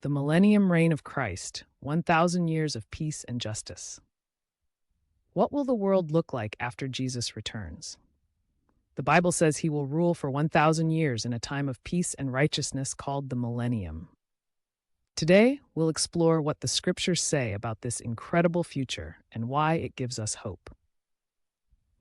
The Millennium Reign of Christ, 1,000 years of peace and justice. What will the world look like after Jesus returns? The Bible says he will rule for 1,000 years in a time of peace and righteousness called the Millennium. Today, we'll explore what the scriptures say about this incredible future and why it gives us hope.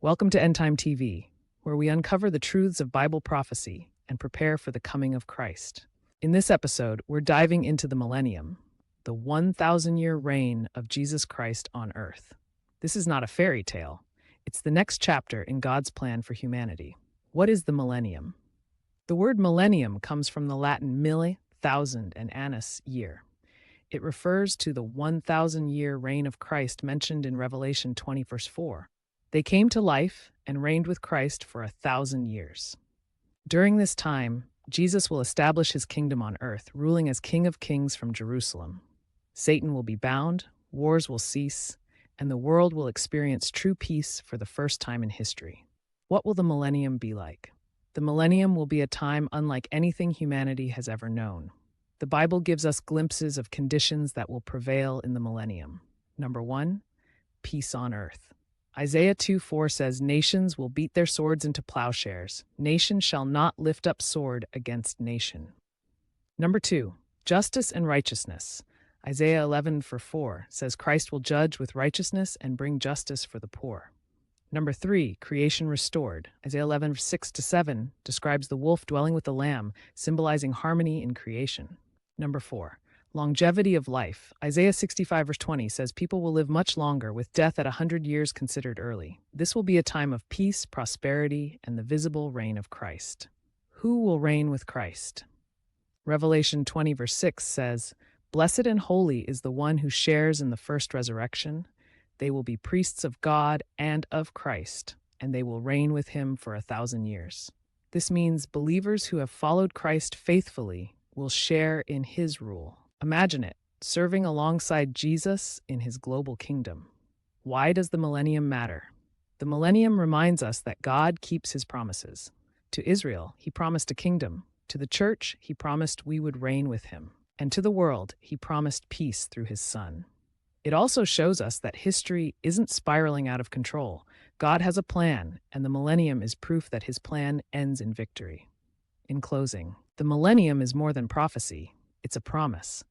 Welcome to Endtime TV, where we uncover the truths of Bible prophecy and prepare for the coming of Christ. In this episode, we're diving into the Millennium, the 1,000-year reign of Jesus Christ on earth. This is not a fairy tale. It's the next chapter in God's plan for humanity. What is the Millennium? The word millennium comes from the Latin mille, thousand, and annus, year. It refers to the 1,000-year reign of Christ mentioned in Revelation 20, verse 4. They came to life and reigned with Christ for 1,000 years. During this time, Jesus will establish his kingdom on earth, ruling as King of Kings from Jerusalem. Satan will be bound, wars will cease, and the world will experience true peace for the first time in history. What will the millennium be like? The millennium will be a time unlike anything humanity has ever known. The Bible gives us glimpses of conditions that will prevail in the millennium. Number 1, peace on earth. Isaiah 2:4 says, "Nations will beat their swords into plowshares. Nation shall not lift up sword against nation." Number 2, justice and righteousness. Isaiah 11:4 says, "Christ will judge with righteousness and bring justice for the poor." Number 3, creation restored. Isaiah 11:6-7 describes the wolf dwelling with the lamb, symbolizing harmony in creation. Number 4, longevity of life. Isaiah 65:20 says people will live much longer, with death at 100 years considered early. This will be a time of peace, prosperity, and the visible reign of Christ. Who will reign with Christ? Revelation 20:6 says, "Blessed and holy is the one who shares in the first resurrection. They will be priests of God and of Christ, and they will reign with him for 1,000 years." This means believers who have followed Christ faithfully will share in his rule. Imagine it, serving alongside Jesus in his global kingdom. Why does the millennium matter? The millennium reminds us that God keeps his promises. To Israel, he promised a kingdom. To the church, he promised we would reign with him. And to the world, he promised peace through his Son. It also shows us that history isn't spiraling out of control. God has a plan, and the millennium is proof that his plan ends in victory. In closing, the millennium is more than prophecy. It's a promise.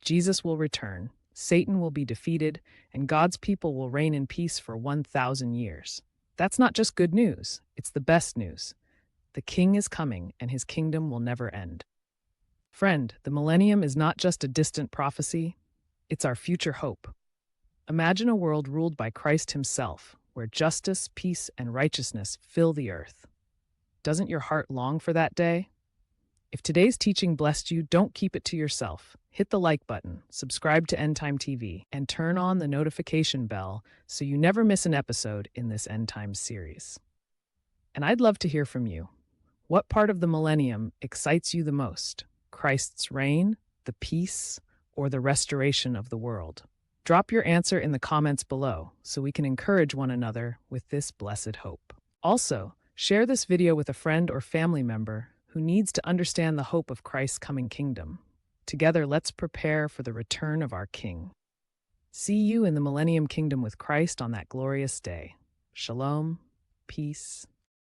Jesus will return, Satan will be defeated, and God's people will reign in peace for 1,000 years. That's not just good news, it's the best news. The King is coming, and his kingdom will never end. Friend, the millennium is not just a distant prophecy, it's our future hope. Imagine a world ruled by Christ himself, where justice, peace, and righteousness fill the earth. Doesn't your heart long for that day? If today's teaching blessed you, don't keep it to yourself. Hit the like button, subscribe to Endtime TV, and turn on the notification bell so you never miss an episode in this Endtime series. And I'd love to hear from you. What part of the millennium excites you the most? Christ's reign, the peace, or the restoration of the world? Drop your answer in the comments below so we can encourage one another with this blessed hope. Also, share this video with a friend or family member who needs to understand the hope of Christ's coming kingdom. Together, let's prepare for the return of our King. See you in the Millennium Kingdom with Christ on that glorious day. Shalom, peace,